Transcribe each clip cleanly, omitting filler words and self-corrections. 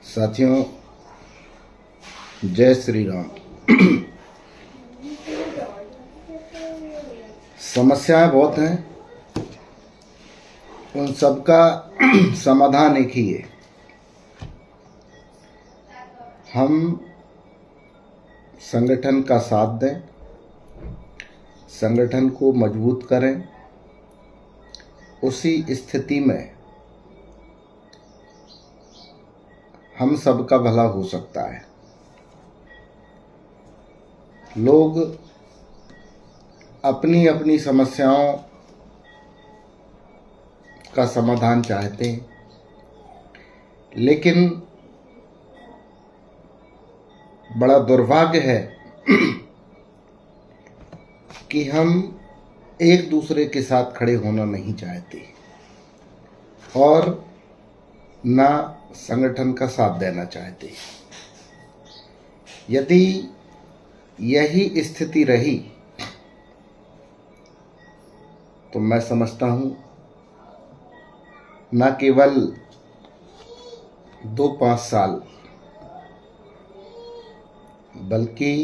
साथियों, जय श्री राम। समस्याएं बहुत हैं, उन सब का समाधान एक ही है। हम संगठन का साथ दें, संगठन को मजबूत करें। उसी स्थिति में हम सबका भला हो सकता है। लोग अपनी अपनी समस्याओं का समाधान चाहते हैं, लेकिन बड़ा दुर्भाग्य है कि हम एक दूसरे के साथ खड़े होना नहीं चाहते और ना संगठन का साथ देना चाहते। यदि यही स्थिति रही तो मैं समझता हूं न केवल 2-5 साल बल्कि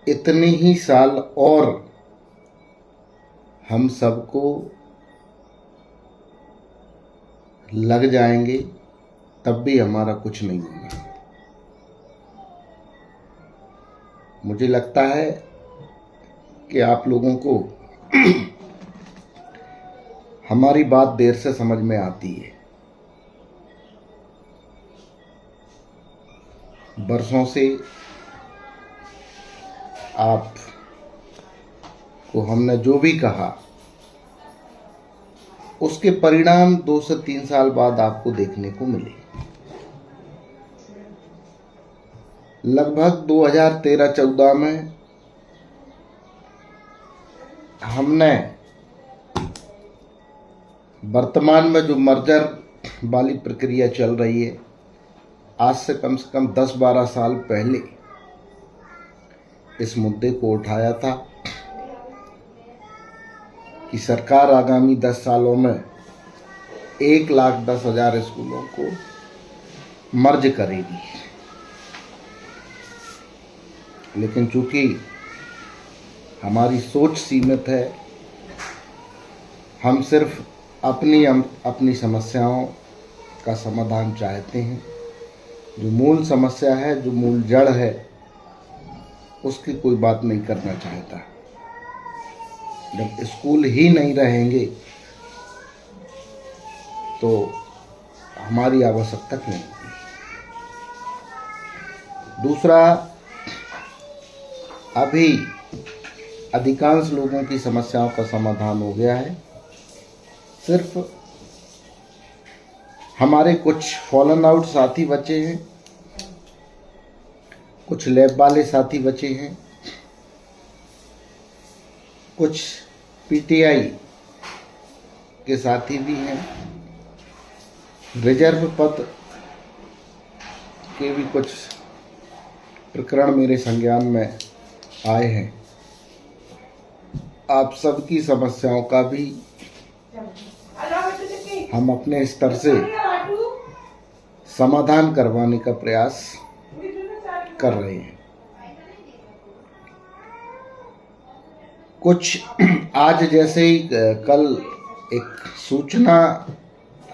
इतने ही साल और हम सबको लग जाएंगे, तब भी हमारा कुछ नहीं होगा। मुझे लगता है कि आप लोगों को हमारी बात देर से समझ में आती है। बरसों से आप को हमने जो भी कहा उसके परिणाम 2 से 3 साल बाद आपको देखने को मिले। लगभग 2013-14 में हमने वर्तमान में जो मर्जर वाली प्रक्रिया चल रही है, आज से कम 10-12 साल पहले इस मुद्दे को उठाया था कि सरकार आगामी 10 सालों में 1,10,000 स्कूलों को मर्ज करेगी। लेकिन चूंकि हमारी सोच सीमित है, हम सिर्फ अपनी समस्याओं का समाधान चाहते हैं। जो मूल समस्या है, जो मूल जड़ है, उसकी कोई बात नहीं करना चाहता। जब स्कूल ही नहीं रहेंगे तो हमारी आवश्यकता क्यों होगी। दूसरा, अभी अधिकांश लोगों की समस्याओं का समाधान हो गया है। सिर्फ हमारे कुछ फॉलन आउट साथी बचे हैं, कुछ लैब वाले साथी बचे हैं, कुछ पीटीआई के साथी भी हैं, रिजर्व पद के भी कुछ प्रकरण मेरे संज्ञान में आए हैं। आप सबकी समस्याओं का भी हम अपने स्तर से समाधान करवाने का प्रयास कर रहे हैं। कुछ आज जैसे ही कल एक सूचना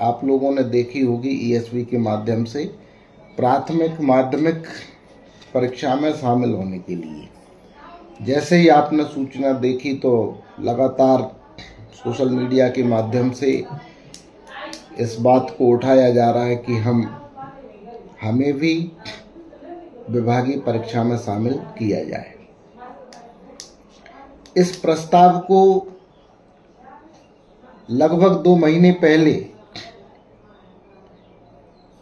आप लोगों ने देखी होगी ईएसवी के माध्यम से, प्राथमिक माध्यमिक परीक्षा में शामिल होने के लिए। जैसे ही आपने सूचना देखी तो लगातार सोशल मीडिया के माध्यम से इस बात को उठाया जा रहा है कि हमें भी विभागीय परीक्षा में शामिल किया जाए। इस प्रस्ताव को लगभग 2 महीने पहले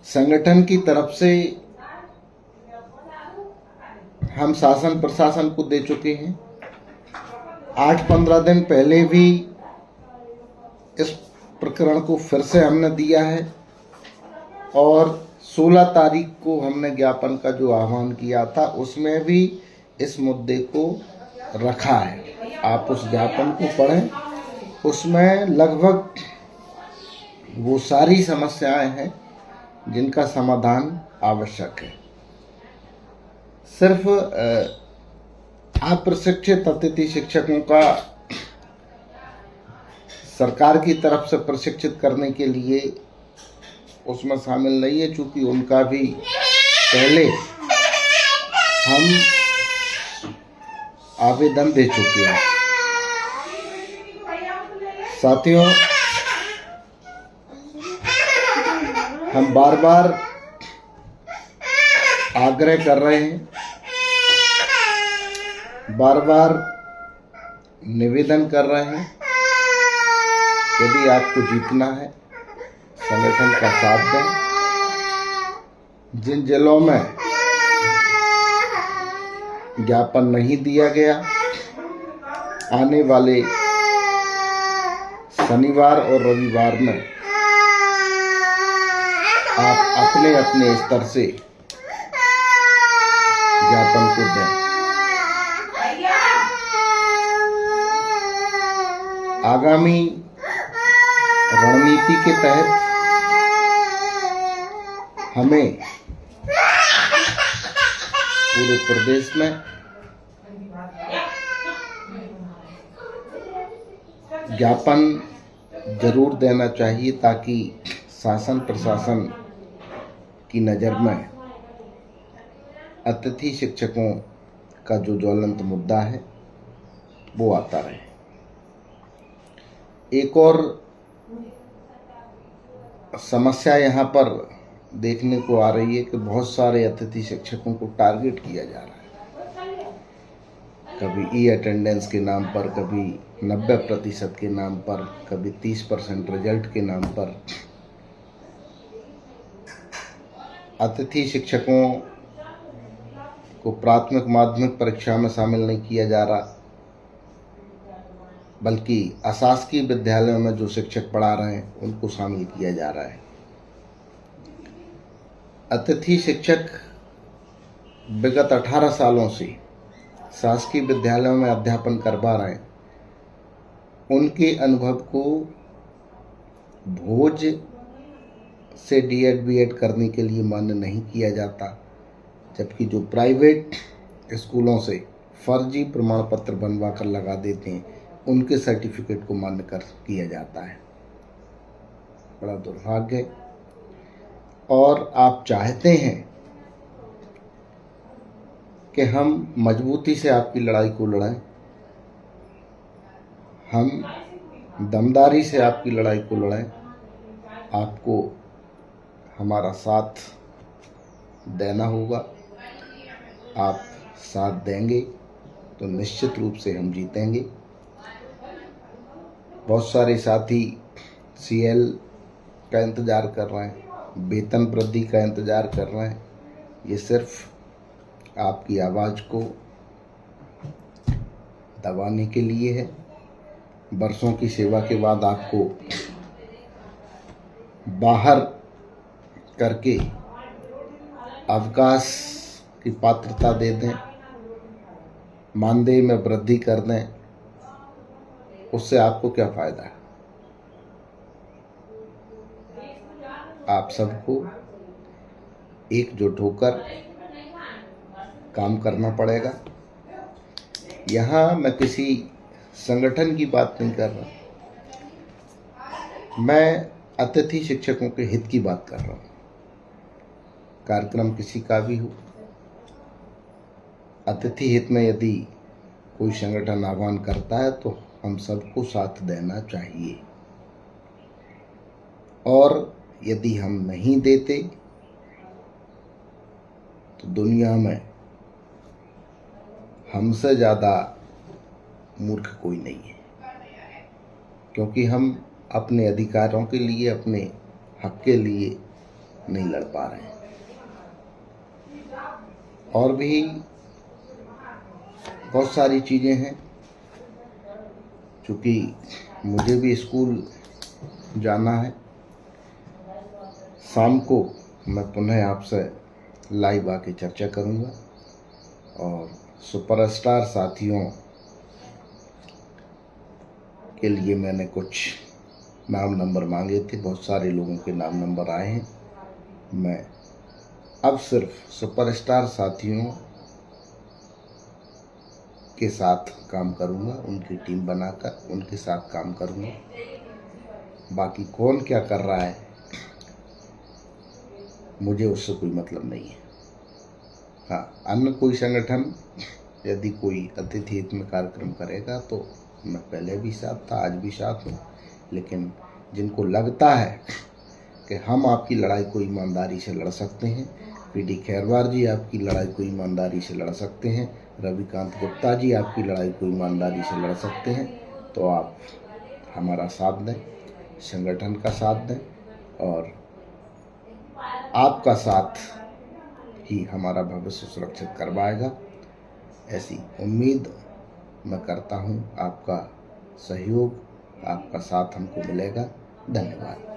संगठन की तरफ से हम शासन प्रशासन को दे चुके हैं। 8-15 दिन पहले भी इस प्रकरण को फिर से हमने दिया है और 16 तारीख को हमने ज्ञापन का जो आह्वान किया था उसमें भी इस मुद्दे को रखा है। आप उस ज्ञापन को पढ़ें, उसमें लगभग वो सारी समस्याएं हैं जिनका समाधान आवश्यक है। सिर्फ अप्रशिक्षित अतिथि शिक्षकों का सरकार की तरफ से प्रशिक्षित करने के लिए उसमें शामिल नहीं है, चूंकि उनका भी पहले हम आवेदन दे चुके हैं। साथियों, हम बार बार आग्रह कर रहे हैं, बार बार निवेदन कर रहे हैं, यदि आपको जीतना है संगठन का साथ दें। जिन जिलों में ज्ञापन नहीं दिया गया, आने वाले शनिवार और रविवार में आप अपने अपने स्तर से ज्ञापन को दें। आगामी रणनीति के तहत हमें पूरे प्रदेश में ज्ञापन जरूर देना चाहिए, ताकि शासन प्रशासन की नज़र में अतिथि शिक्षकों का जो ज्वलंत मुद्दा है वो आता रहे। एक और समस्या यहाँ पर देखने को आ रही है कि बहुत सारे अतिथि शिक्षकों को टारगेट किया जा रहा है, कभी ई अटेंडेंस के नाम पर, कभी 90% के नाम पर, कभी 30% रिजल्ट के नाम पर। अतिथि शिक्षकों को प्राथमिक माध्यमिक परीक्षा में शामिल नहीं किया जा रहा, बल्कि अशासकीय विद्यालयों में जो शिक्षक पढ़ा रहे हैं उनको शामिल किया जा रहा है। अतिथि शिक्षक विगत 18 सालों से शासकीय विद्यालयों में अध्यापन करवा रहे हैं, उनके अनुभव को भोज से डीएड बीएड करने के लिए मान्य नहीं किया जाता, जबकि जो प्राइवेट स्कूलों से फर्जी प्रमाण पत्र बनवा कर लगा देते हैं उनके सर्टिफिकेट को मान्य कर किया जाता है। बड़ा दुर्भाग्य है। और आप चाहते हैं कि हम मजबूती से आपकी लड़ाई को लड़ें, हम दमदारी से आपकी लड़ाई को लड़ें। आपको हमारा साथ देना होगा। आप साथ देंगे तो निश्चित रूप से हम जीतेंगे। बहुत सारे साथी सीएल का इंतज़ार कर रहे हैं, वेतन वृद्धि का इंतज़ार कर रहे हैं। ये सिर्फ आपकी आवाज़ को दबाने के लिए है। बरसों की सेवा के बाद आपको बाहर करके अवकाश की पात्रता दे दें, मानदेय में वृद्धि कर दें, उससे आपको क्या फ़ायदा है? आप सबको एकजुट होकर काम करना पड़ेगा। यहाँ मैं किसी संगठन की बात नहीं कर रहा, मैं अतिथि शिक्षकों के हित की बात कर रहा हूँ। कार्यक्रम किसी का भी हो, अतिथि हित में यदि कोई संगठन आह्वान करता है तो हम सबको साथ देना चाहिए। और यदि हम नहीं देते तो दुनिया में हमसे ज़्यादा मूर्ख कोई नहीं है, क्योंकि हम अपने अधिकारों के लिए, अपने हक के लिए नहीं लड़ पा रहे हैं। और भी बहुत सारी चीज़ें हैं, चूँकि मुझे भी स्कूल जाना है। शाम को मैं पुनः आपसे लाइव आके चर्चा करूँगा और सुपरस्टार साथियों के लिए मैंने कुछ नाम नंबर मांगे थे। बहुत सारे लोगों के नाम नंबर आए हैं। मैं अब सिर्फ सुपरस्टार साथियों के साथ काम करूंगा, उनकी टीम बनाकर उनके साथ काम करूंगा। बाकी कौन क्या कर रहा है मुझे उससे कोई मतलब नहीं है। हाँ, अन्य कोई संगठन यदि कोई अतिथि हित में कार्यक्रम करेगा तो मैं पहले भी साथ था, आज भी साथ हूँ। लेकिन जिनको लगता है कि हम आपकी लड़ाई को ईमानदारी से लड़ सकते हैं, पीडी खैरवार जी आपकी लड़ाई को ईमानदारी से लड़ सकते हैं, रविकांत गुप्ता जी आपकी लड़ाई को ईमानदारी से लड़ सकते हैं, तो आप हमारा साथ दें, संगठन का साथ दें, और आपका साथ ही हमारा भविष्य सुरक्षित करवाएगा। ऐसी उम्मीद मैं करता हूँ। आपका सहयोग, आपका साथ हमको मिलेगा। धन्यवाद।